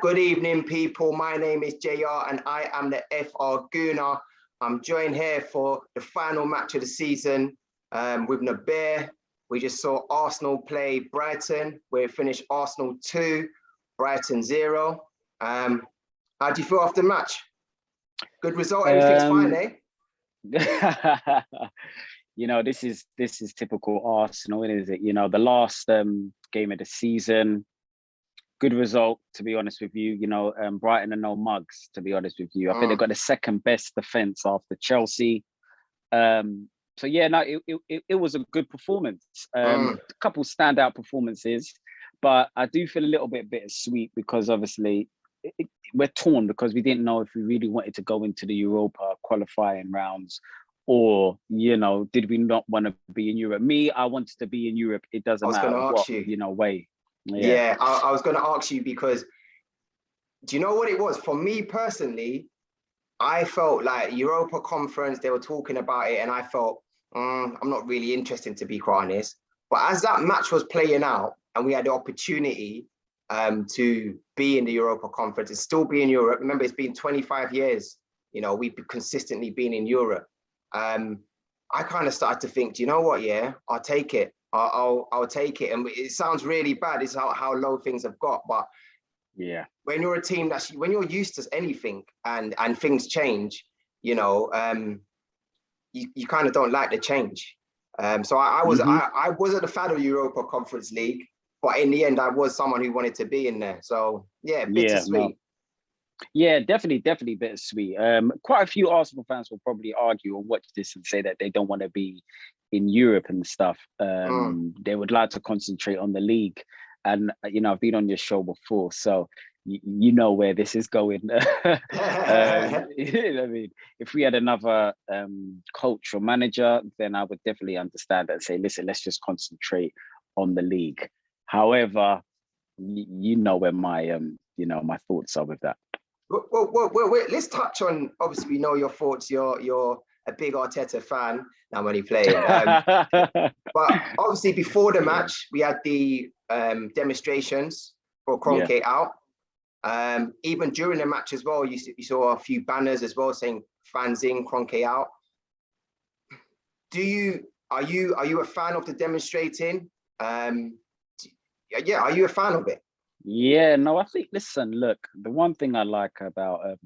Good evening, people. My name is JR and I am the FR Gooner. I'm joined here for the final match of the season with Naber. We just saw Arsenal play Brighton. We finished Arsenal 2, Brighton 0. How do you feel after the match? Good result. Everything's fine, eh? You know, this is typical Arsenal, isn't it? You know, the last game of the season, good result, to be honest with you. You know, Brighton are no mugs, to be honest with you. I think they've got the second best defense after Chelsea. So yeah, no, it was a good performance. A couple standout performances, but I do feel a little bit bittersweet because obviously we're torn because we didn't know if we really wanted to go into the Europa qualifying rounds, or, you know, did we not want to be in Europe? Me, I wanted to be in Europe. It doesn't matter what, way. Yeah, I was going to ask you because, do you know what it was? For me personally, I felt like Europa Conference, they were talking about it, and I felt, I'm not really interested, to be quite honest. But as that match was playing out, and we had the opportunity to be in the Europa Conference and still be in Europe. Remember, it's been 25 years, you know, we've consistently been in Europe. I kind of started to think, do you know what? Yeah, I'll take it. I'll take it. And it sounds really bad. It's how low things have got. But yeah, when you're a team when you're used to anything and things change, you know, you kind of don't like the change. So I wasn't a fan of Europa Conference League, but in the end, I was someone who wanted to be in there. So yeah, bittersweet. No. Yeah, definitely bittersweet. Quite a few Arsenal fans will probably argue or watch this and say that they don't want to be in Europe and stuff. They would like to concentrate on the league. And, you know, I've been on your show before, so you know where this is going. You know what I mean? If we had another coach or manager, then I would definitely understand that and say, listen, let's just concentrate on the league. However, you know where my my thoughts are with that. Well, let's touch on, obviously we know your thoughts. You're a big Arteta fan. Now when he played. But obviously before the match, we had the demonstrations for Kroenke out. Even during the match as well, you saw a few banners as well saying fans in, Kroenke out. Are you a fan of the demonstrating? Yeah, are you a fan of it? Yeah, no, I think, listen, look, the one thing I like about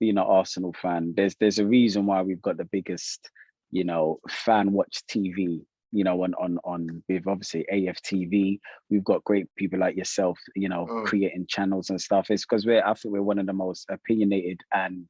being an Arsenal fan, there's a reason why we've got the biggest, you know, fan watch TV, you know, on with obviously AFTV. We've got great people like yourself, you know, creating channels and stuff. It's because I think we're one of the most opinionated and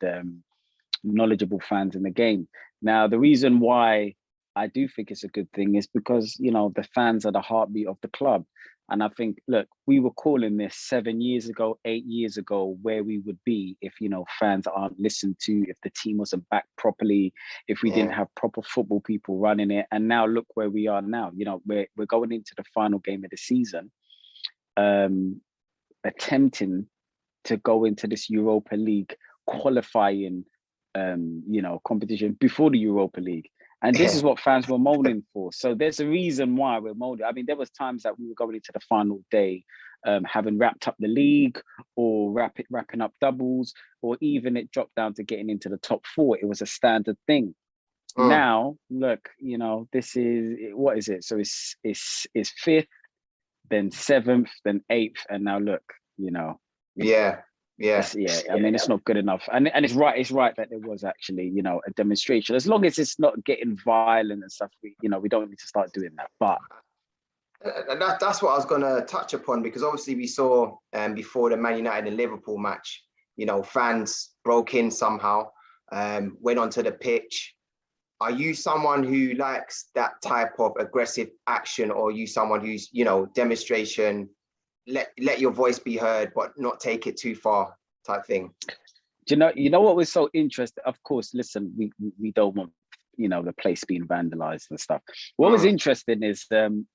knowledgeable fans in the game. Now, the reason why I do think it's a good thing is because, you know, the fans are the heartbeat of the club. And I think, look, we were calling this 7 years ago, 8 years ago, where we would be if, you know, fans aren't listened to, if the team wasn't backed properly, if we didn't have proper football people running it. And now look where we are now. You know, we're going into the final game of the season, attempting to go into this Europa League qualifying, you know, competition before the Europa League. And this is what fans were moaning for. So there's a reason why we're moaning. I mean, there was times that we were going into the final day, having wrapped up the league or wrapping up doubles, or even it dropped down to getting into the top 4. It was a standard thing. Now, look, you know, this is, what is it? So it's 5th, then 7th, then 8th. And now look, you know. Yeah. I mean, it's not good enough, and it's right that there was actually, you know, a demonstration. As long as it's not getting violent and stuff, we don't need to start doing that. But that's what I was going to touch upon, because obviously we saw before the Man United and Liverpool match, you know, fans broke in somehow, went onto the pitch. Are you someone who likes that type of aggressive action, or are you someone who's, you know, demonstration? Let your voice be heard, but not take it too far type thing? You know what was so interesting? Of course, listen, we don't want, you know, the place being vandalized and stuff. What was interesting is, and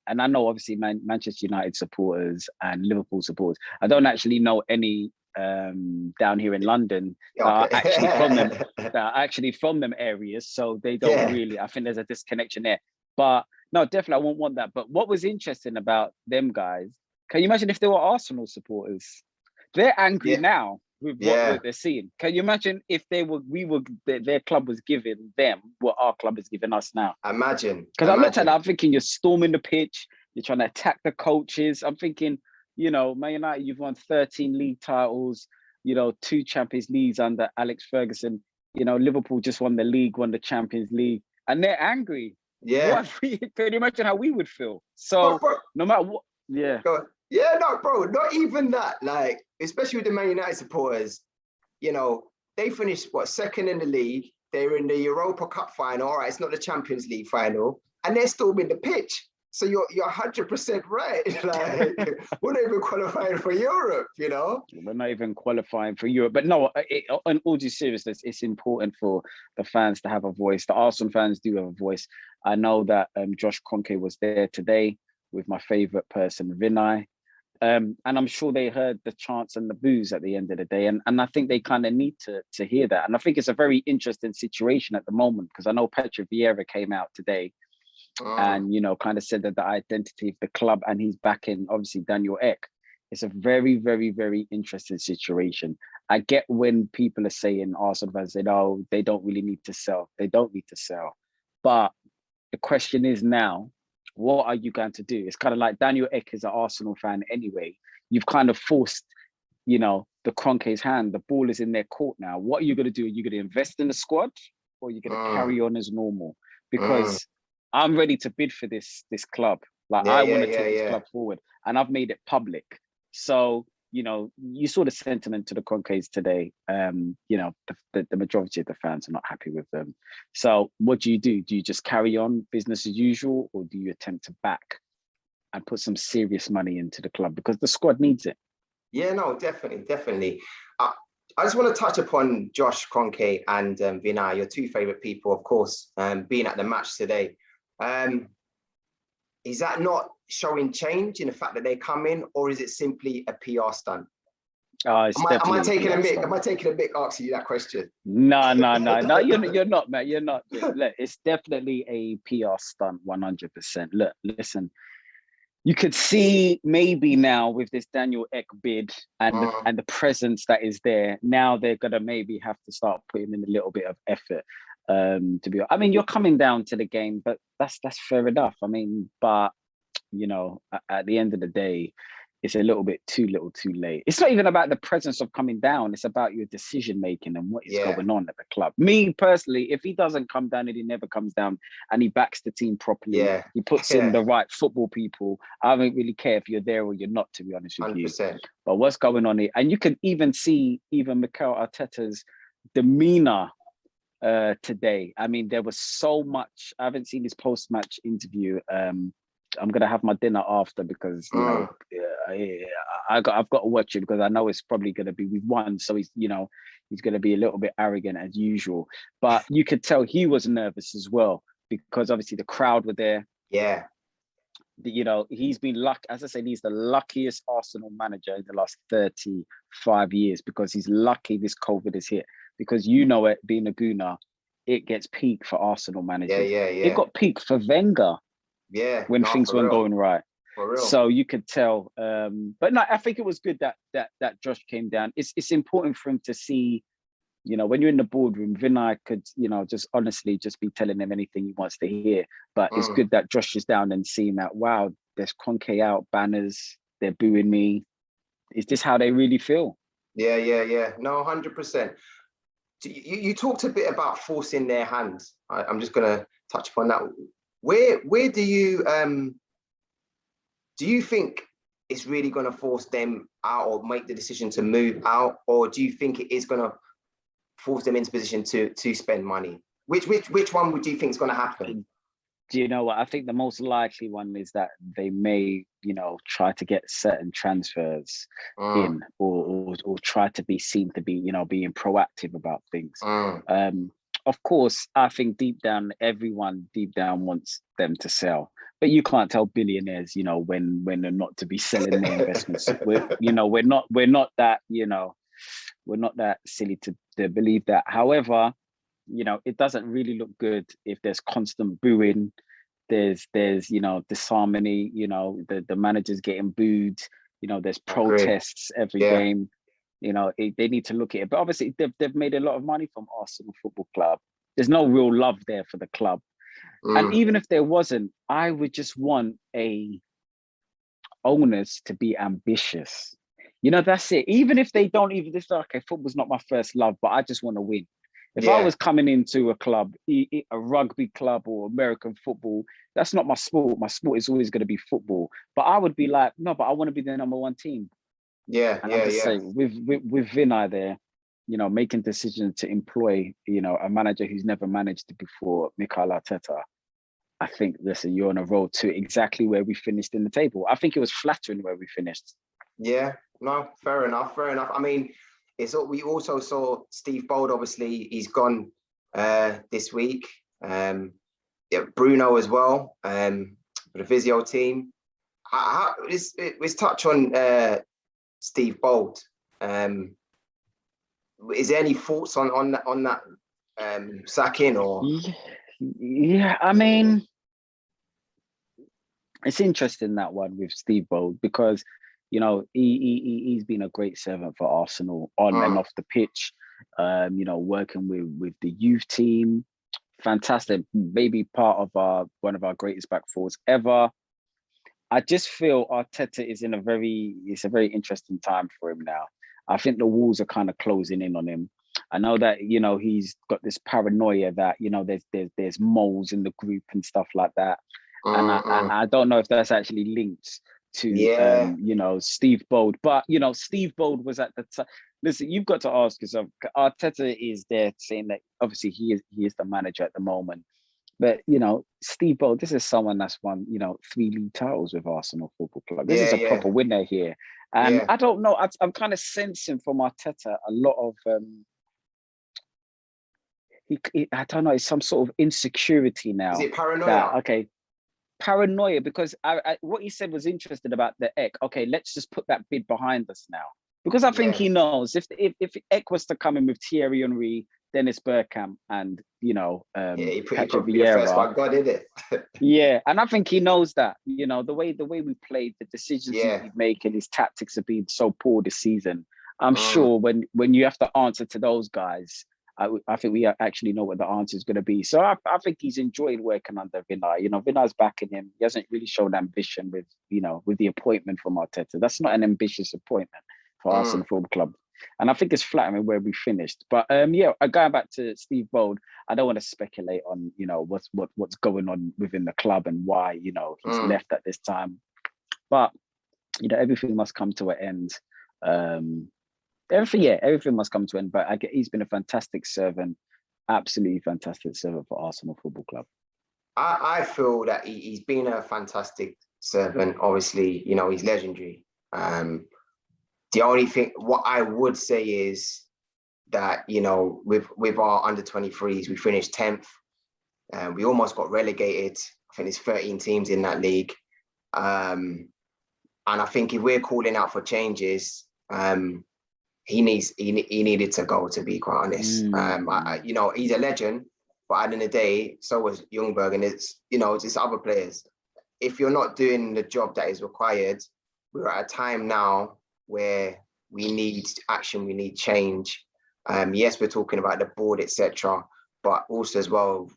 I know obviously Manchester United supporters and Liverpool supporters, I don't actually know any down here in London that are actually from them areas, so they don't really, I think there's a disconnection there. But no, definitely I won't want that. But what was interesting about them guys, can you imagine if they were Arsenal supporters? They're angry Yeah, now with yeah. what they're seeing. Can you imagine if their club was giving them what our club is giving us now? Imagine, Because I looked at it, imagine. I'm thinking you're storming the pitch, you're trying to attack the coaches. I'm thinking, Man United, you've won 13 league titles, 2 Champions Leagues under Alex Ferguson. Liverpool just won the league, won the Champions League, and they're angry. Yeah. Can you imagine how we would feel? But So bro, no matter what, yeah. go on. Yeah, no, bro, not even that. Like, especially with the Man United supporters, they finished second in the league. They're in the Europa Cup final. All right, it's not the Champions League final, and they're still in the pitch. So you're 100% right. Like, we're not even qualifying for Europe. We're not even qualifying for Europe. But no, in all due seriousness, it's important for the fans to have a voice. The Arsenal fans do have a voice. I know that Josh Kroenke was there today with my favourite person, Vinay. And I'm sure they heard the chants and the boos at the end of the day. And I think they kind of need to hear that. And I think it's a very interesting situation at the moment, because I know Pepe Vieira came out today and, kind of said that the identity of the club, and he's backing, obviously, Daniel Ek. It's a very, very, very interesting situation. I get when people are saying, Arsenal fans say, oh, they don't really need to sell. They don't need to sell. But the question is now, what are you going to do? It's kind of like Daniel Ek is an Arsenal fan anyway. You've kind of forced, the Kroenke's hand. The ball is in their court now. What are you going to do? Are you going to invest in the squad, or are you going to carry on as normal? Because I'm ready to bid for this club. Like, I want to take this club forward, and I've made it public. So, you saw the sentiment to the Kroenkes today. The majority of the fans are not happy with them. So what do? Do you just carry on business as usual, or do you attempt to back and put some serious money into the club, because the squad needs it? Yeah, no, definitely. I just want to touch upon Josh Kroenke and Vinay, your 2 favorite people, of course, being at the match today. Is that not showing change in the fact that they come in, or is it simply a PR stunt? Am I taking a mick? Am I taking a mick asking you that question? No, you're not, man. You're not. Look, it's definitely a PR stunt, 100%. Look, listen, you could see maybe now with this Daniel Ek bid and the presence that is there, now they're gonna maybe have to start putting in a little bit of effort. You're coming down to the game, but that's fair enough. But at the end of the day, it's a little bit too little too late. It's not even about the presence of coming down. It's about your decision making and what is going on at the club. Me personally, if he doesn't come down and he never comes down and he backs the team properly, he puts in the right football people, I don't really care if you're there or you're not, to be honest with 100%. you. But what's going on here? And you can even see Mikel Arteta's demeanor today. There was so much. I haven't seen his post-match interview. I'm gonna have my dinner after, because I've got to watch it, because I know it's probably gonna be with one. So he's gonna be a little bit arrogant as usual. But you could tell he was nervous as well, because obviously the crowd were there. Yeah. He's been lucky. As I said, he's the luckiest Arsenal manager in the last 35 years, because he's lucky this COVID is hit. Because it, being a Gooner, it gets peak for Arsenal managers. Yeah. It got peak for Wenger. Yeah. When things weren't going right. For real. So you could tell. But no, I think it was good that Josh came down. It's important for him to see, when you're in the boardroom, Vinay could, just honestly just be telling him anything he wants to hear. But it's good that Josh is down and seeing that, wow, there's Kroenke out, banners, they're booing me. Is this how they really feel? Yeah. No, 100%. You talked a bit about forcing their hands. I'm just going to touch upon that. Where do you think it's really going to force them out, or make the decision to move out, or do you think it is going to force them into position to spend money? Which one would you think is going to happen? Do you know what? I think the most likely one is that they may, try to get certain transfers in, or try to be seen to be, being proactive about things. Of course, I think everyone deep down wants them to sell, but you can't tell billionaires, when they're not to be selling their investments. We're not that silly to believe that. However, it doesn't really look good if there's constant booing. There's disharmony. The managers getting booed. There's protests every game. They need to look at it. But obviously, they've made a lot of money from Arsenal Football Club. There's no real love there for the club. And even if there wasn't, I would just want owners to be ambitious. That's it. Even if they don't even, this okay, football's not my first love, but I just want to win. If I was coming into a club, a rugby club or American football, that's not my sport. My sport is always going to be football. But I would be like, no, but I want to be the number one team. And I'm just saying, with Vinay there, making decisions to employ, a manager who's never managed before, Mikel Arteta, I think, listen, you're on a road to exactly where we finished in the table. I think it was flattering where we finished. Yeah, no, fair enough. I mean, we also saw Steve Bold, obviously, he's gone this week. Bruno as well, for the physio team. Let's touch on Steve Bold. Is there any thoughts on that sacking or? Yeah, I mean, it's interesting, that one with Steve Bold, because he's been a great servant for Arsenal on and off the pitch. Working with the youth team, fantastic. Maybe part of one of our greatest back fours ever. I just feel Arteta is it's a very interesting time for him now. I think the walls are kind of closing in on him. I know that, he's got this paranoia that, there's moles in the group and stuff like that. And I don't know if that's actually linked to, Steve Bold. But, Steve Bold was at the time. Listen, you've got to ask yourself, Arteta is there saying that obviously he is the manager at the moment. But, Steve Bold, this is someone that's won, 3 league titles with Arsenal Football Club. This is a proper winner here. And I don't know, I'm kind of sensing from Arteta a lot of, I don't know, it's some sort of insecurity now. Is it paranoia? Paranoia, because what he said was interesting about the Ek. Okay, let's just put that bid behind us now. Because I think he knows if Ek was to come in with Thierry Henry, Dennis Bergkamp, and he Patrick Vieira. First one God, did it? Yeah, and I think he knows that. The way we played, the decisions he's making, his tactics have been so poor this season. I'm sure when you have to answer to those guys, I think we actually know what the answer is going to be. So I think he's enjoyed working under Vinay. Vinay's backing him. He hasn't really shown ambition with the appointment from Arteta. That's not an ambitious appointment for Arsenal Football Club. And I think it's flattering where we finished. But going back to Steve Bold, I don't want to speculate on what's going on within the club and why he's left at this time. But everything must come to an end. Everything must come to an end. But he's been a fantastic servant, absolutely fantastic servant for Arsenal Football Club. I feel that he's been a fantastic servant. Obviously, he's legendary. The only thing, what I would say is that, with our under 23s, we finished 10th. We almost got relegated. I think there's 13 teams in that league. And I think if we're calling out for changes, he needed to go, to be quite honest. He's a legend, but at the end of the day, so was Ljungberg, and it's other players. If you're not doing the job that is required, we're at a time now where we need action, we need change. Yes, we're talking about the board, etc., but also as well,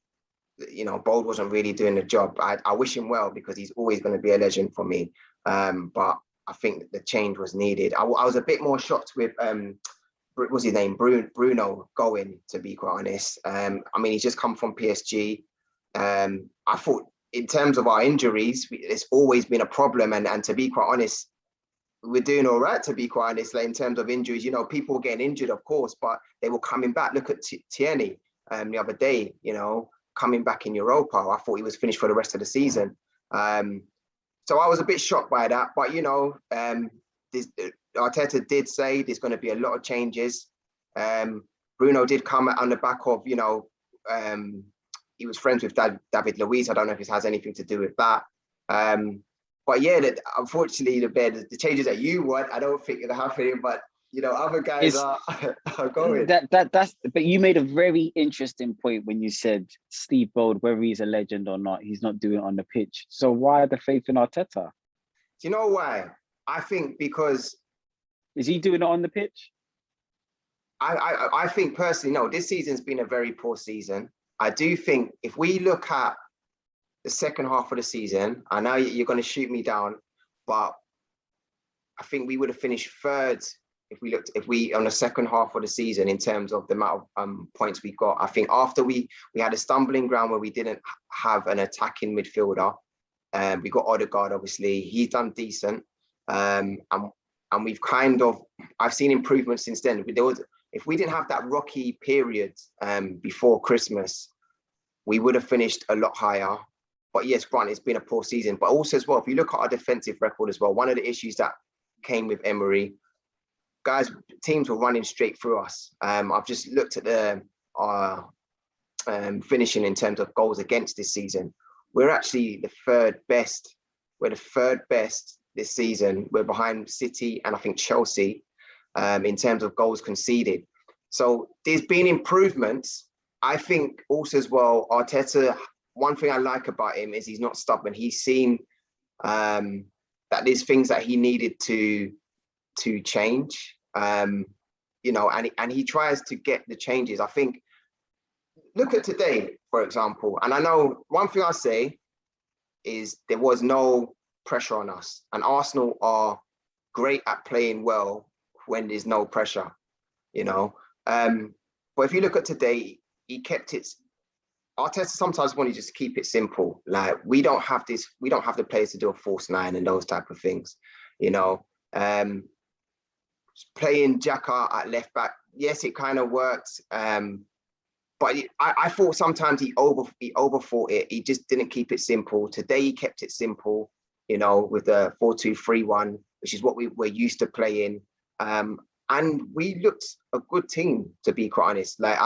Bold wasn't really doing the job. I wish him well, because he's always going to be a legend for me. But I think the change was needed. I was a bit more shocked with what's his name, Bruno going, to be quite honest. He's just come from PSG. I thought in terms of our injuries, it's always been a problem, and to be quite honest, we're doing all right, to be quite honest. Like, in terms of injuries, people were getting injured, of course, but they were coming back. Look at Tierney the other day, coming back in Europa. I thought he was finished for the rest of the season. So I was a bit shocked by that. But, Arteta did say there's going to be a lot of changes. Bruno did come on the back of, he was friends with David Luiz. I don't know if it has anything to do with that. But unfortunately, the changes that you want, I don't think they're happening. But other guys are going. But you made a very interesting point when you said Steve Bold, whether he's a legend or not, he's not doing it on the pitch. So why the faith in Arteta? Do you know why? I think because is he doing it on the pitch? I think personally, no, this season's been a very poor season. I do think if we look at the second half of the season, I know you're going to shoot me down, but I think we would have finished third if we on the second half of the season in terms of the amount of points we got. I think after we had a stumbling ground where we didn't have an attacking midfielder, we got Ødegaard, obviously he's done decent, and we've I've seen improvements since then. If we didn't have that rocky period before Christmas, we would have finished a lot higher. But yes, granted, it's been a poor season. But also as well, if you look at our defensive record as well, one of the issues that came with Emery, teams were running straight through us. I've just looked at our finishing in terms of goals against this season. We're actually the third best. We're the third best this season. We're behind City and I think Chelsea in terms of goals conceded. So there's been improvements. I think also as well, Arteta, one thing I like about him is he's not stubborn. He's seen that there's things that he needed to change, and he tries to get the changes. I think, look at today, for example, and I know one thing I say is there was no pressure on us, and Arsenal are great at playing well when there's no pressure, but if you look at today, he kept it. Arteta sometimes want to just keep it simple. Like we don't have the players to do a false nine and those type of things, playing Xhaka at left back. Yes, it kind of works. But I thought sometimes he overthought it. He just didn't keep it simple. Today he kept it simple, with the 4-2-3-1, which is what we're used to playing. And we looked a good team, to be quite honest. Like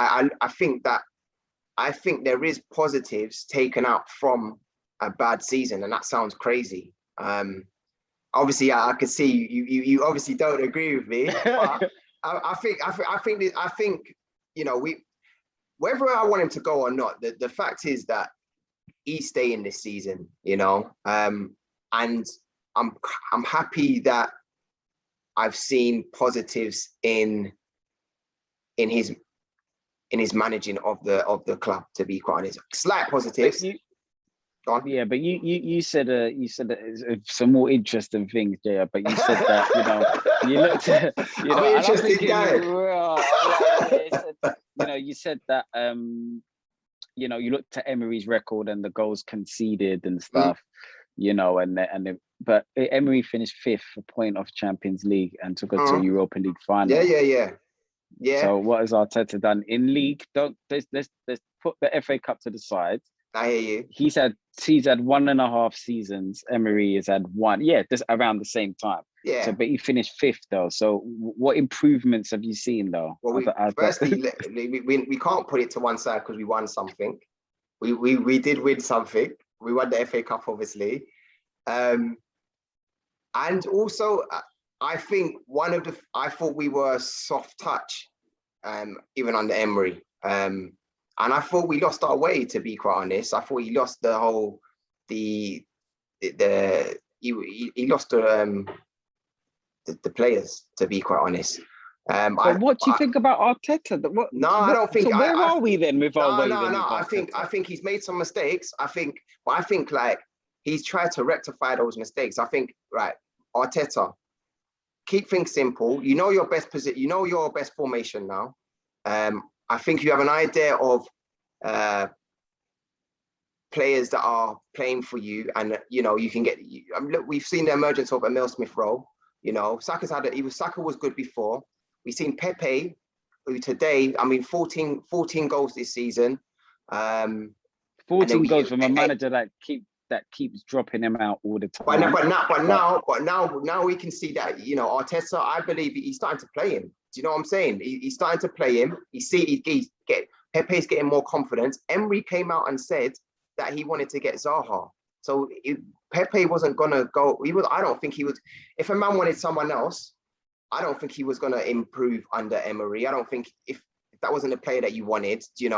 I think there is positives taken out from a bad season, and that sounds crazy. Obviously, I can see you obviously don't agree with me. But I think whether I want him to go or not, the fact is that he's staying this season, and I'm happy that I've seen positives in his managing of the club, to be quite honest. Slight positives. Yeah, but you said some more interesting things, Jaya. But you said that you looked at I'm an interesting guy. You said that you looked at Emery's record and the goals conceded and stuff, but Emery finished 5th, a point off Champions League, and took us to a Europa League final. Yeah. So what has Arteta done in league? Let's put the FA Cup to the side. I hear you. He's had 1.5 seasons. Emery has had one. Yeah, just around the same time. Yeah. So, but he finished 5th though. So, what improvements have you seen though? Well, firstly, we can't put it to one side because we won something. We did win something. We won the FA Cup, obviously, and also I think I thought we were soft touch, even under Emery. And I thought we lost our way, to be quite honest. I thought he lost the whole, he lost the players, to be quite honest. But what do you think about Arteta? I don't think. So where are we then with our way? No. I think he's made some mistakes. I think like he's tried to rectify those mistakes. I think Arteta, keep things simple. You know your best position. You know your best formation now. I think you have an idea of players that are playing for you, and you can get. Look, we've seen the emergence of Emile Smith-Rowe. Saka was good before. We've seen Pepe, who today, 14 goals this season. 14 goals from a manager that keeps dropping him out all the time. But now we can see that Arteta. I believe he's starting to play him. Do you know what I'm saying? He's starting to play him. Pepe's getting more confidence. Emery came out and said that he wanted to get Zaha. So Pepe wasn't gonna go. I don't think he would. If a man wanted someone else, I don't think he was gonna improve under Emery. I don't think if that wasn't a player that you wanted, you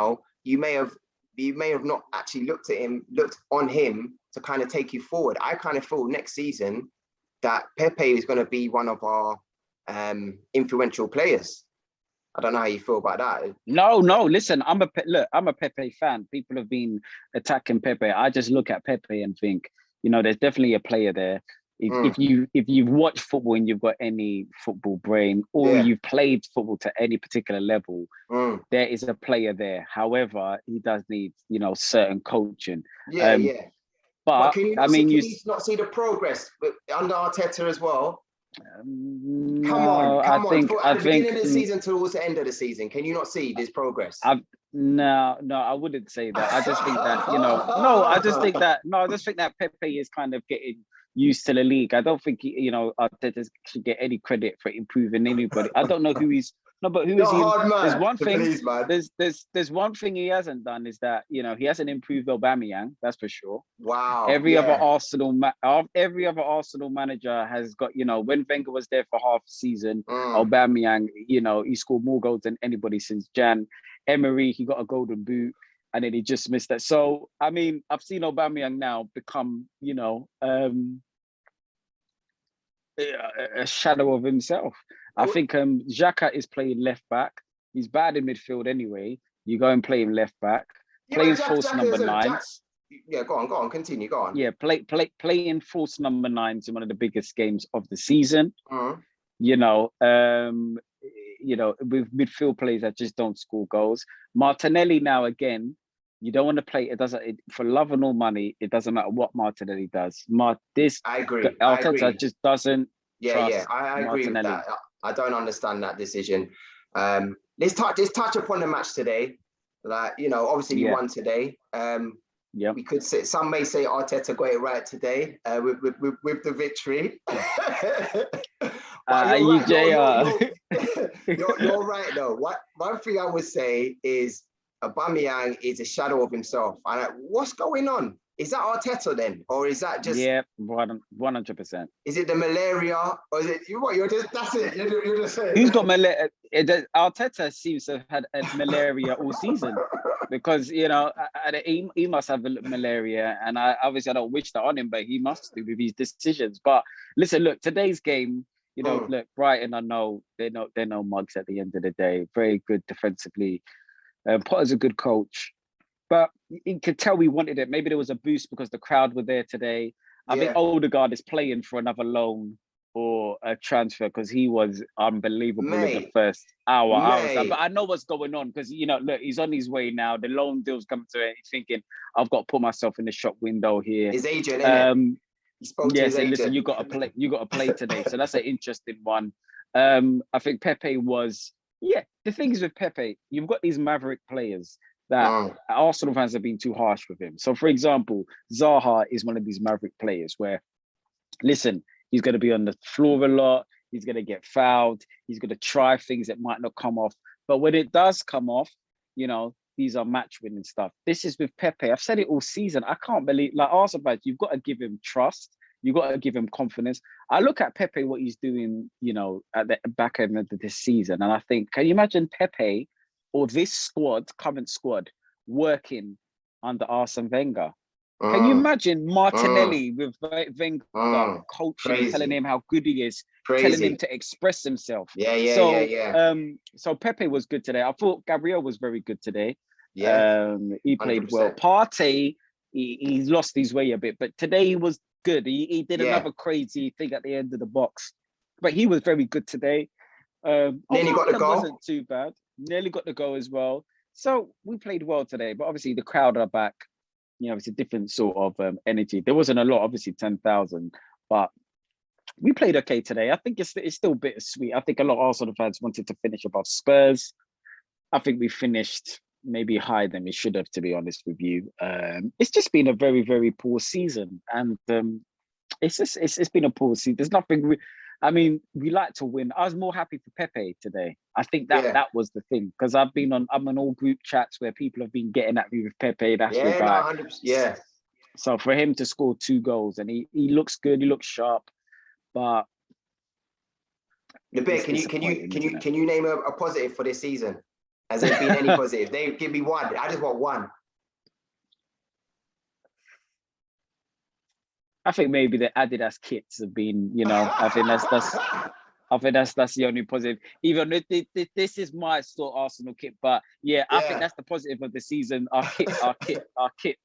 may have not actually looked on him to kind of take you forward. I kind of feel next season that Pepe is going to be one of our influential players. I don't know how you feel about that. No, listen, I'm a Pepe fan. People have been attacking Pepe. I just look at Pepe and think, there's definitely a player there. If you've watched football and you've got any football brain, or you've played football to any particular level, there is a player there. However, he does need, certain coaching. But can you not see the progress under Arteta as well? Come on. At the beginning of the season towards the end of the season, can you not see this progress? No, I wouldn't say that. I just think that, I just think that Pepe is kind of getting used to the league. I don't think Arteta should get any credit for improving anybody. I don't know who he's. No, but who is he? There's one thing. There's one thing he hasn't done is that he hasn't improved Aubameyang. That's for sure. Wow. Every other Arsenal manager has got. When Wenger was there for half a season, Aubameyang, he scored more goals than anybody since Jan. Emery, he got a golden boot, and then he just missed that. So I mean, I've seen Aubameyang now become, a shadow of himself. I think Xhaka is playing left back. He's bad in midfield anyway. You go and play him left back. Playing false number nines. Go on, continue, go on. Yeah, playing false number nines in one of the biggest games of the season. With midfield players that just don't score goals. Martinelli now again, you don't want to play. For love or no money, it doesn't matter what Martinelli does. I agree. Arteta just doesn't. I agree with that. I don't understand that decision. Let's touch upon the match today. Obviously we won today. We could say, some may say Arteta got it right today with the victory. You're right though. One thing I would say is Aubameyang is a shadow of himself. And what's going on? Is that Arteta then, or is that just 100%? Is it the malaria, or is it you're just that's it? You're just saying. Who's got malaria? Arteta seems to have had malaria all season, because he must have malaria, and I don't wish that on him, but he must do with his decisions. But listen, look, today's game. Look, Brighton. I know they're no mugs at the end of the day. Very good defensively. Potter's a good coach. But you could tell we wanted it. Maybe there was a boost because the crowd were there today. I think Ødegaard is playing for another loan or a transfer, because he was unbelievable in the first hour. But I know what's going on, because, look, he's on his way now. The loan deal's coming to it. He's thinking, I've got to put myself in the shop window here. His agent, innit? He spoke to his agent. Listen, you got to play today. So that's an interesting one. I think Pepe was, the thing is with Pepe, you've got these maverick players that Arsenal fans have been too harsh with him. So, for example, Zaha is one of these maverick players where, listen, he's going to be on the floor a lot. He's going to get fouled. He's going to try things that might not come off. But when it does come off, these are match-winning stuff. This is with Pepe. I've said it all season. I can't believe, Arsenal fans, you've got to give him trust. You've got to give him confidence. I look at Pepe, what he's doing, at the back end of this season, and I think, can you imagine Pepe or this current squad, working under Arsene Wenger? Can you imagine Martinelli with Wenger coaching, telling him how good he is, telling him to express himself? So Pepe was good today. I thought Gabriel was very good today. He played 100%. Well. Partey, he's lost his way a bit, but today he was good. He did another crazy thing at the end of the box, but he was very good today. Nearly got the goal. Wasn't too bad. Nearly got the goal as well. So we played well today, but obviously the crowd are back. It's a different sort of energy. There wasn't a lot, obviously 10,000, but we played okay today. I think it's still bittersweet. I think a lot of Arsenal fans wanted to finish above Spurs. I think we finished maybe higher than we should have, to be honest with you. It's just been a very, very poor season, and it's been a poor season. There's nothing. We like to win. I was more happy for Pepe today. I think that was the thing, because I'm on all group chats where people have been getting at me with Pepe. That's your guy. 100%. So for him to score 2 goals, and he looks good, he looks sharp, but Pepe, can you name a positive for this season? Has there been any positive? They give me one. I just want one. I think maybe the Adidas kits have been, I think that's I think that's the only positive. Even this is my still Arsenal kit, but yeah, I think that's the positive of the season. Our kit,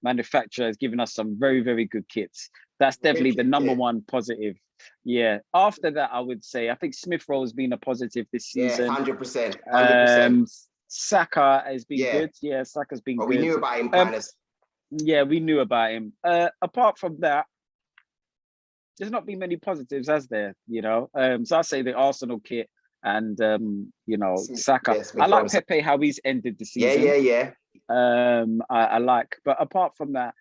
manufacturer has given us some very, very good kits. That's definitely the number one positive. Yeah. After that, I would say I think Smith Rowe has been a positive this season. 100%. 100%. Saka has been good. Yeah, Saka's been good. We knew about him, kindness. Yeah, we knew about him. Apart from that, there's not been many positives, has there? So I say the Arsenal kit and Saka. I like Pepe how he's ended the season. Yeah. I like, but apart from that,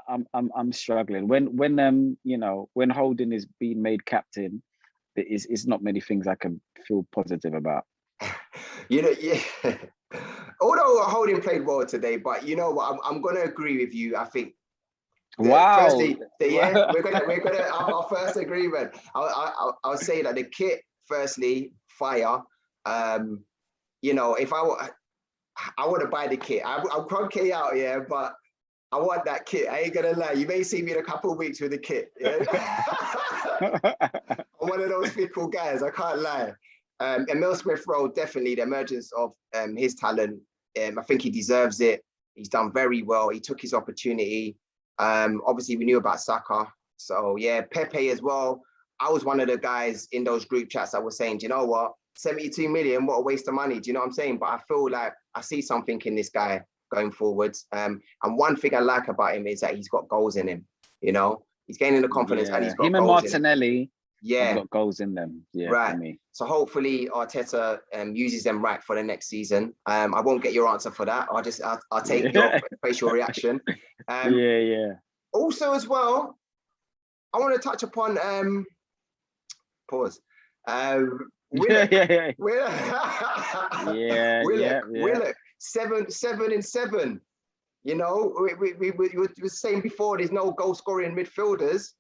I'm struggling. When Holding is being made captain, it's not many things I can feel positive about. Although Holding played well today, but you know what? I'm gonna agree with you. I think. Wow. Firstly, we're gonna our first agreement. I'll say that the kit, firstly, fire. If I want to buy the kit. I'm Kroenke out, but I want that kit. I ain't gonna lie. You may see me in a couple of weeks with the kit. Yeah? I'm one of those fickle guys. I can't lie. Emil Smith Rowe, definitely the emergence of his talent. I think he deserves it. He's done very well. He took his opportunity. Obviously, we knew about Saka. So, yeah, Pepe as well. I was one of the guys in those group chats that was saying, do you know what? 72 million, what a waste of money. Do you know what I'm saying? But I feel like I see something in this guy going forwards. And one thing I like about him is that he's got goals in him. He's gaining the confidence and he's got him and goals Martinelli. Yeah, got goals in them. Yeah, right. For me. So hopefully Arteta uses them right for the next season. I won't get your answer for that. I'll take your facial reaction. Also, as well, I want to touch upon pause. Willock. Willock. 7-7. We were saying before there's no goal scoring midfielders.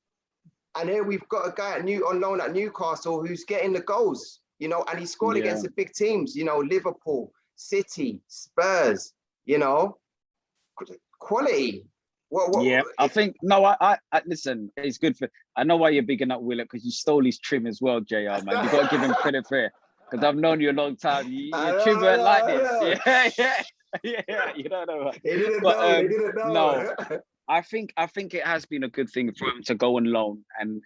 And here we've got a guy on loan at Newcastle who's getting the goals, and he scored against the big teams, Liverpool, City, Spurs, quality. I think, I listen, it's good I know why you're bigging up Willock, because you stole his trim as well, JR, man. You got to give him credit for it, because I've known you a long time. Your trim weren't like this. Yeah, you don't know. They didn't know. No. I think it has been a good thing for him to go on loan, and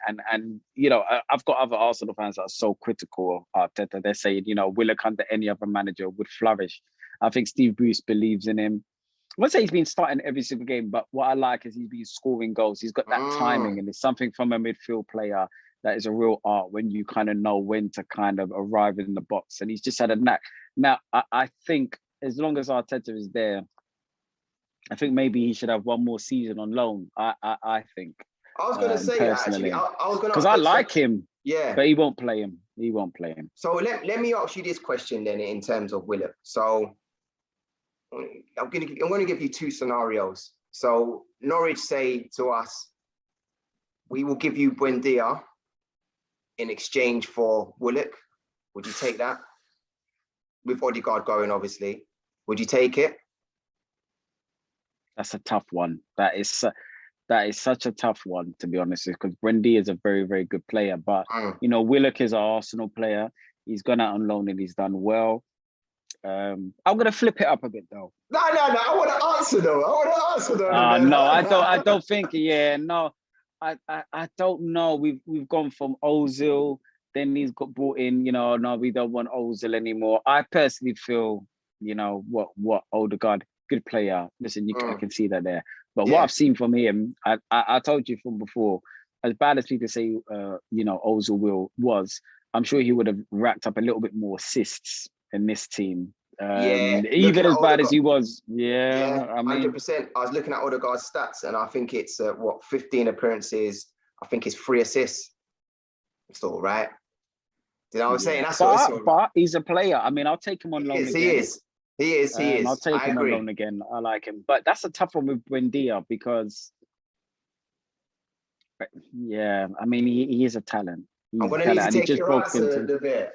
I've got other Arsenal fans that are so critical of Arteta. They're saying Willock under any other manager would flourish. I think Steve Bruce believes in him. I won't say he's been starting every single game, but what I like is he's been scoring goals. He's got that timing, and it's something from a midfield player that is a real art when you kind of know when to kind of arrive in the box. And he's just had a knack. Now, I think as long as Arteta is there, I think maybe he should have one more season on loan. I think. I was going to say personally, actually. I was going to, because I like him. Yeah, but he won't play him. So let me ask you this question then, in terms of Willock. So I'm going to give you two scenarios. So Norwich say to us, we will give you Buendia in exchange for Willock. Would you take that? With Ødegaard going, obviously. Would you take it? That's a tough one. That is such a tough one, to be honest, because Buendia is a very, very good player. But, Willock is an Arsenal player. He's gone out on loan and he's done well. I'm going to flip it up a bit, though. No. I want to answer, though. No, I don't think. Yeah, no. I don't know. We've gone from Ozil, then he's got brought in. No, we don't want Ozil anymore. I personally feel, what Ødegaard, good player. Listen, I can see that there. But what I've seen from him, I told you from before, as bad as people say, Ozil was, I'm sure he would have racked up a little bit more assists in this team. Even as bad as he was. I mean, 100%. I was looking at Ødegaard's stats, and I think it's 15 appearances. I think it's 3 assists. It's all right. You know what I'm saying? That's but he's a player. I mean, I'll take him on loan again. He is. I'll take him on loan again. I like him. But that's a tough one with Buendia, because I mean, he is a talent. I'm going to need to take your answer a bit.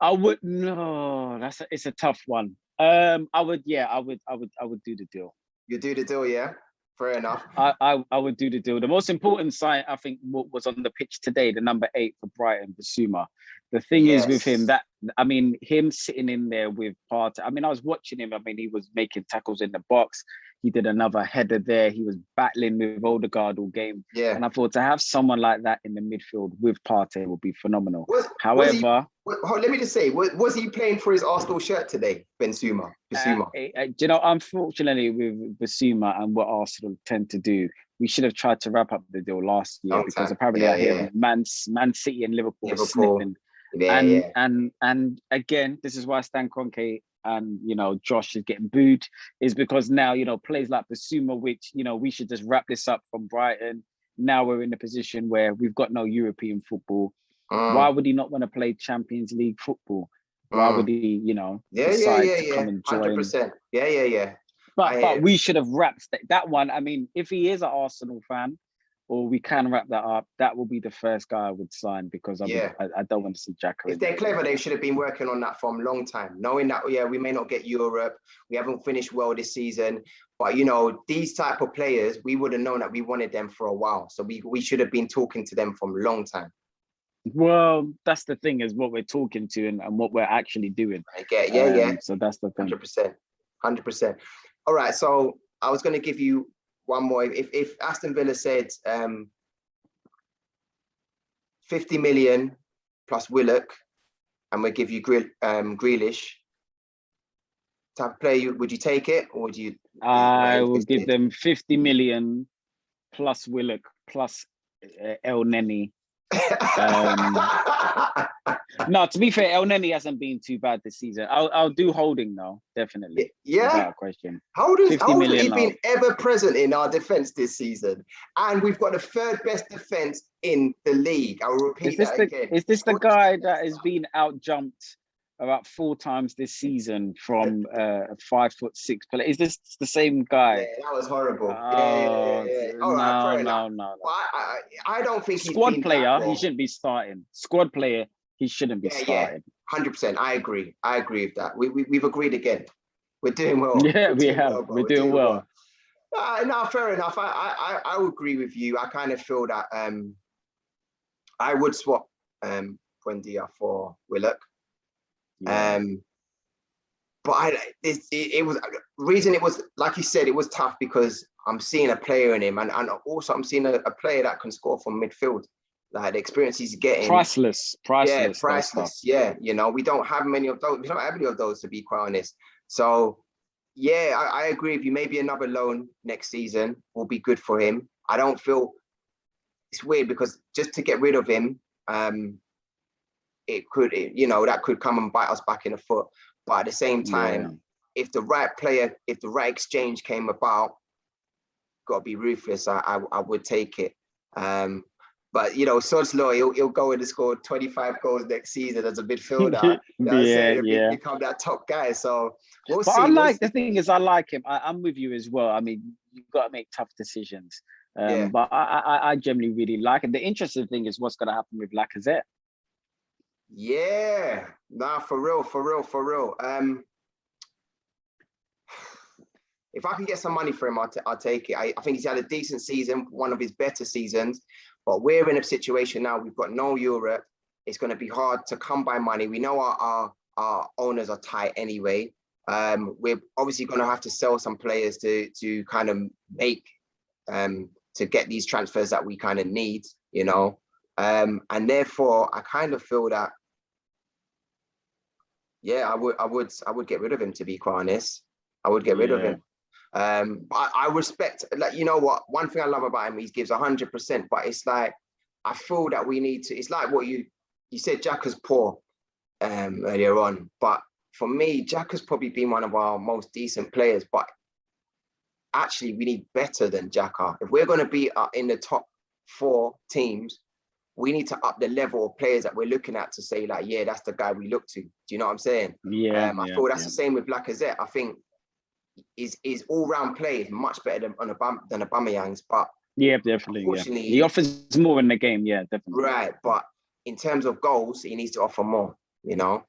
I would it's a tough one. I would do the deal. You do the deal, yeah? Fair enough. I would do the deal. The most important sign, I think, was on the pitch today, the number 8 for Brighton, Basuma. The thing is with him that, I mean, him sitting in there with Partey. I mean, I was watching him. I mean, he was making tackles in the box. He did another header there. He was battling with Ødegaard all game. Yeah. And I thought to have someone like that in the midfield with Partey would be phenomenal. However, let me just say, was he playing for his Arsenal shirt today, Basuma? Do you know, unfortunately, with Basuma and what Arsenal tend to do, we should have tried to wrap up the deal last year because apparently I hear Man City and Liverpool are sniffing. And again, this is why Stan Kroenke and, you know, Josh is getting booed, is because now, you know, players like Basuma, which, you know, we should just wrap this up from Brighton. Now we're in a position where we've got no European football. Why would he not want to play Champions League football? Why would he, you know, decide to come and join? 100%. Yeah. But we should have wrapped that one. I mean, if he is an Arsenal fan, or we can wrap that up, that will be the first guy I would sign because I don't want to see Xhaka. If they're clever, they should have been working on that from a long time, knowing that, we may not get Europe, we haven't finished well this season, but, you know, these type of players, we would have known that we wanted them for a while. So we should have been talking to them from a long time. Well, that's the thing, is what we're talking to and what we're actually doing. I get, yeah. So that's the thing. 100%. All right, so I was going to give you one more. If Aston Villa said 50 million plus Willock, and we give you Grealish, type of player, would you take it, or would you? I will give them 50 million plus Willock plus El Neni. No, to be fair, El Neni hasn't been too bad this season. I'll do Holding now, definitely. Yeah, without question. Holding's he been ever present in our defense this season, and we've got the 3rd best defense in the league. I'll repeat that again. Is this the guy that has been out jumped about 4 times this season from a 5'6" player? Is this the same guy? Yeah, that was horrible. All right, no. I don't think squad player. He shouldn't be starting. Squad player. He shouldn't be starting. 100%. I agree with that. We've agreed again. We're doing well. Yeah, we have. We're doing well. No, fair enough. I would agree with you. I kind of feel that I would swap Buendia for Willock. Yeah. But it was reason it was, like you said, it was tough because I'm seeing a player in him, and also I'm seeing a player that can score from midfield. Like the experience he's getting, priceless. Yeah, priceless. Yeah, you know, we don't have many of those. We don't have any of those, to be quite honest. So, yeah, I agree with you. Maybe another loan next season will be good for him. I don't feel it's weird because just to get rid of him, that could come and bite us back in the foot. But at the same time, if the right player, if the right exchange came about, got to be ruthless. I would take it. But, you know, Sod's Law, he'll go in and score 25 goals next season as a midfielder. Become that top guy. So we'll see. The thing is, I like him. I'm with you as well. I mean, you've got to make tough decisions. But I generally really like him. The interesting thing is what's going to happen with Lacazette. Yeah. Nah, for real. If I can get some money for him, I'll take it. I think he's had a decent season, one of his better seasons. But we're in a situation now, we've got no Europe. It's going to be hard to come by money. We know our owners are tight anyway. We're obviously going to have to sell some players to kind of make, to get these transfers that we kind of need, you know. And therefore, I kind of feel that, I would get rid of him, to be quite honest. I would get rid of him. But I respect, like, you know what, one thing I love about him, he gives 100%, but it's like, I feel that we need to, it's like what you said, Xhaka's poor earlier on, but for me, Xhaka's probably been one of our most decent players, but actually we need better than Xhaka. If we're going to be in the top 4 teams, we need to up the level of players that we're looking at to say, like, yeah, that's the guy we look to. Do you know what I'm saying? I feel that's the same with Lacazette. I think his all-round play is much better than Aubameyang's, but definitely. He offers more in the game, definitely. Right, but in terms of goals, he needs to offer more, you know.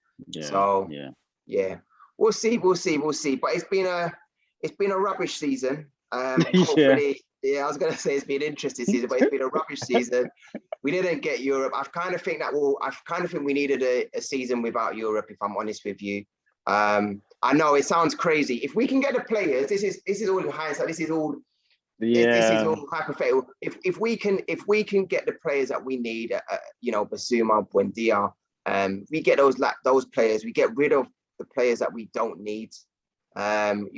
We'll see. But it's been a rubbish season. Yeah. Hopefully, yeah, I was gonna say it's been an interesting season, but it's been a rubbish season. We didn't get Europe. I kind of think we needed a season without Europe, if I'm honest with you. I know it sounds crazy. If we can get the players, this is all in hindsight. This is all hypothetical. If we can get the players that we need, Basuma, Buendia, we get those players. We get rid of the players that we don't need. Who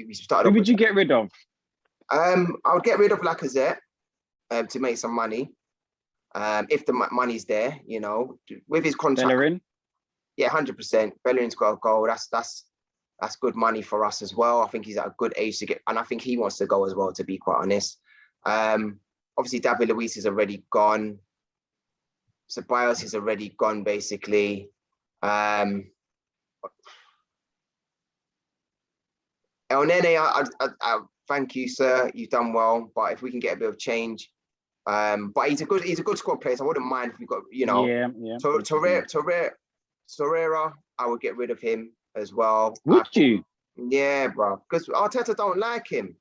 would you get rid of? I would get rid of Lacazette to make some money. If the money's there, with his contract. Bellerin? Yeah, 100%. Bellerin's got a goal. That's good money for us as well. I think he's at a good age to get, and I think he wants to go as well, to be quite honest. Obviously, David Luiz is already gone. Ceballos is already gone, basically. El Nene, I thank you, sir. You've done well, but if we can get a bit of change, but he's a good squad player. So I wouldn't mind if we got, Yeah. Torreira, I would get rid of him as well. Would you? Yeah, bro. Because Arteta don't like him.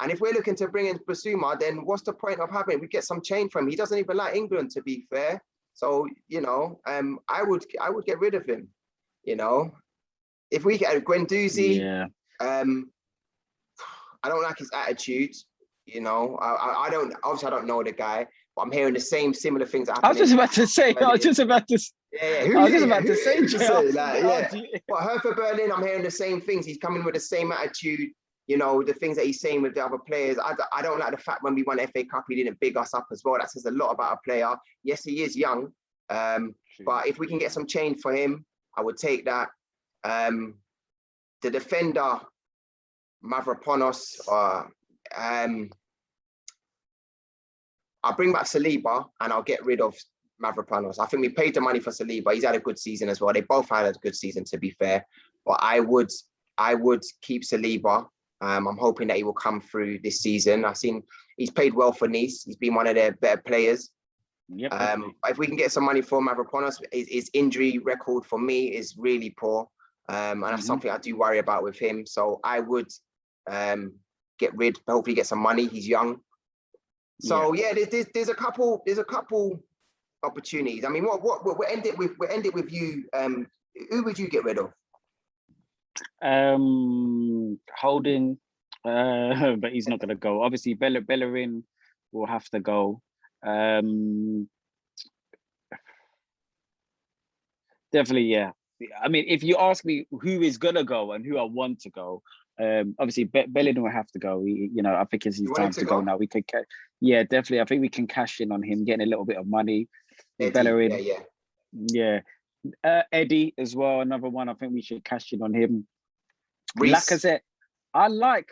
And if we're looking to bring in Basuma, then what's the point of having? We get some change from him. He doesn't even like England, to be fair. So, I would get rid of him. If we get Guendouzi, yeah. I don't like his attitude. I don't know the guy, but I'm hearing the similar things. I was just about to say. But Hertha Berlin, I'm hearing the same things. He's coming with the same attitude. The things that he's saying with the other players. I don't like the fact when we won FA Cup, he didn't big us up as well. That says a lot about a player. Yes, he is young, but if we can get some change for him, I would take that. The defender, Mavropanos, I'll bring back Saliba and I'll get rid of Mavropanos. I think we paid the money for Saliba. He's had a good season as well. They both had a good season, to be fair. But I would keep Saliba. I'm hoping that he will come through this season. I've seen he's played well for Nice. He's been one of their better players. Yep. If we can get some money for Mavropanos, his injury record for me is really poor. And that's something I do worry about with him. So I would hopefully get some money. He's young. So there's a couple opportunities. I mean, we'll end it with you. Who would you get rid of? Holding, but he's not going to go. Obviously, Bellerin will have to go. Definitely, yeah. I mean, if you ask me who is going to go and who I want to go, obviously Bellerin will have to go. I think it's his time to go now. We could, definitely. I think we can cash in on him, getting a little bit of money. Eddie, Bellerin, yeah. Eddie as well, another one. I think we should cash in on him. Lacazette, I like.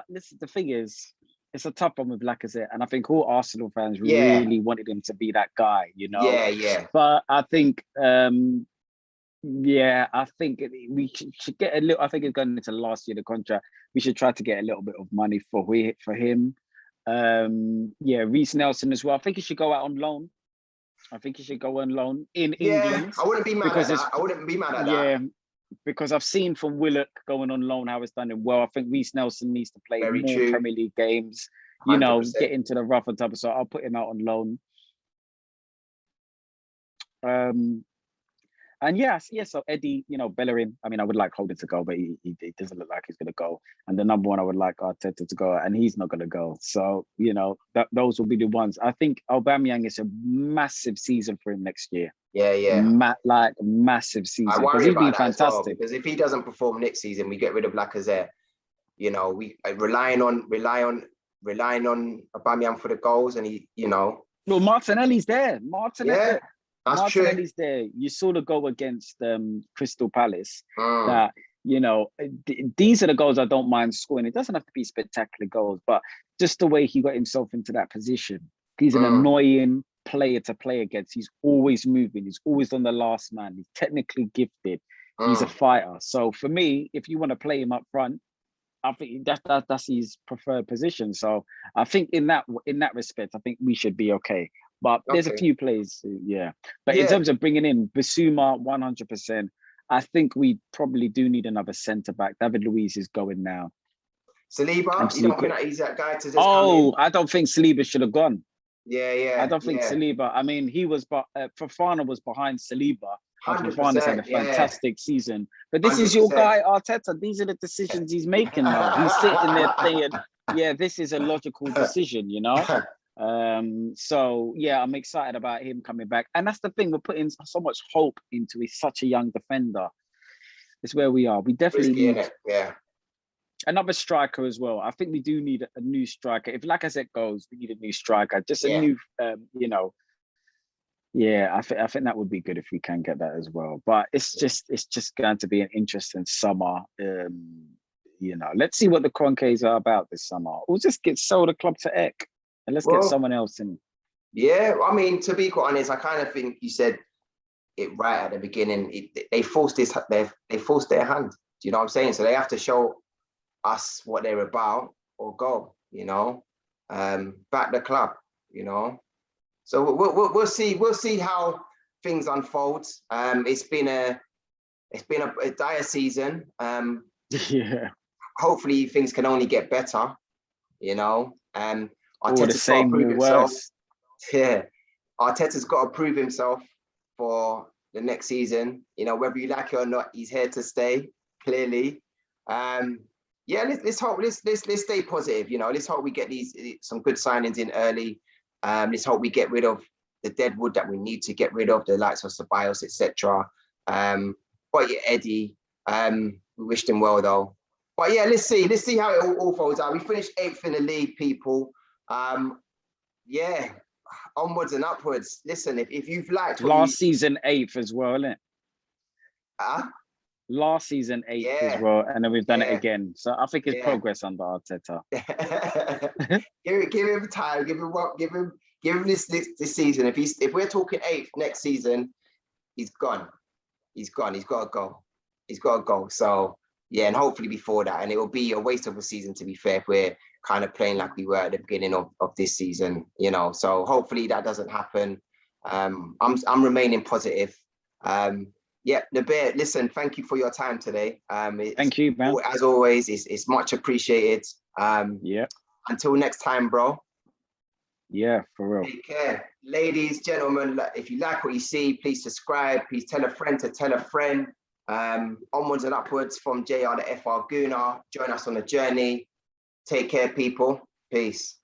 Listen, the thing is, it's a tough one with Lacazette, and I think all Arsenal fans really wanted him to be that guy. Yeah. But I think, I think we should get a little. I think it's going into last year the contract. We should try to get a little bit of money for him. Reece Nelson as well. I think he should go out on loan. In England. I wouldn't be mad at that. I wouldn't be mad at that. Yeah, because I've seen from Willock going on loan how it's done him well. I think Reece Nelson needs to play more Premier League games. 100%. Get into the rough and tough. So I'll put him out on loan. So Eddie, Bellerin, I mean, I would like Holding to go, but he doesn't look like he's going to go. And the number one, I would like Arteta to go, and he's not going to go. So, those will be the ones. I think Aubameyang is a massive season for him next year. Yeah. Massive season. I worry about that fantastic. As well, because if he doesn't perform next season, we get rid of Lacazette. We relying on Aubameyang for the goals, and he. Well, Martinelli's there. Yeah. That's Martinelli's true. there. You saw the goal against Crystal Palace. That these are the goals I don't mind scoring. It doesn't have to be spectacular goals, but just the way he got himself into that position. He's an annoying player to play against. He's always moving. He's always on the last man. He's technically gifted. He's a fighter. So for me, if you want to play him up front, I think that's his preferred position. So I think in that respect, I think we should be okay. But there's a few plays, But in terms of bringing in Basuma, 100%, I think we probably do need another centre back. David Luiz is going now. Saliba, you don't think that he's that guy to just come in? I don't think Saliba should have gone. Yeah. I don't think Saliba. I mean, he was, Fofana was behind Saliba. 100%. Fofana's had a fantastic season. But this 100%. is your guy, Arteta. These are the decisions he's making now. He's sitting there saying, yeah, this is a logical decision, you know? So, yeah, I'm excited about him coming back. And that's the thing. We're putting so much hope into He's such a young defender. It's where we are. We definitely need another striker as well. I think we do need a new striker. If Lacazette goes, we need a new striker. Just a new, you know. Yeah, I think that would be good if we can get that as well. But it's just going to be an interesting summer. You know, let's see what the Kroenkes are about this summer. We'll just sell the club to Eck and let's get someone else in. Yeah, I mean, to be quite honest, I kind of think you said it right at the beginning. They forced their hand. Do you know what I'm saying? So they have to show us what they're about or go. You know, back the club. You know. So we'll see how things unfold. It's been a dire season. Yeah. Hopefully things can only get better. You know, Arteta's got to prove himself. Yeah, Arteta's got to prove himself for the next season. You know, whether you like it or not, he's here to stay. Clearly, yeah. Let's hope. Let's stay positive. You know, let's hope we get some good signings in early. Let's hope we get rid of the dead wood that we need to get rid of, the likes of Ceballos, etc. But yeah, Eddie, we wished him well though. But yeah, let's see how it all folds out. We finished 8th in the league, people. Yeah, onwards and upwards. Listen, if you've liked season 8th as well, isn't it? Last season 8th as well, and then we've done it again. So I think it's progress under Arteta. give him time. Give him this season. If we're talking 8th next season, he's gone. He's got to go. He's got to go. So yeah, and hopefully before that, and it will be a waste of a season to be fair if we're kind of playing like we were at the beginning of this season. You know, so hopefully that doesn't happen. I'm remaining positive. Yeah, the Bear, listen, thank you for your time today. Thank you, man. As always, it's much appreciated. Yeah. Until next time, bro. Yeah, for real. Take care. Ladies, gentlemen, if you like what you see, please subscribe. Please tell a friend to tell a friend. Onwards and upwards from JR to FR Gooner. Join us on the journey. Take care, people. Peace.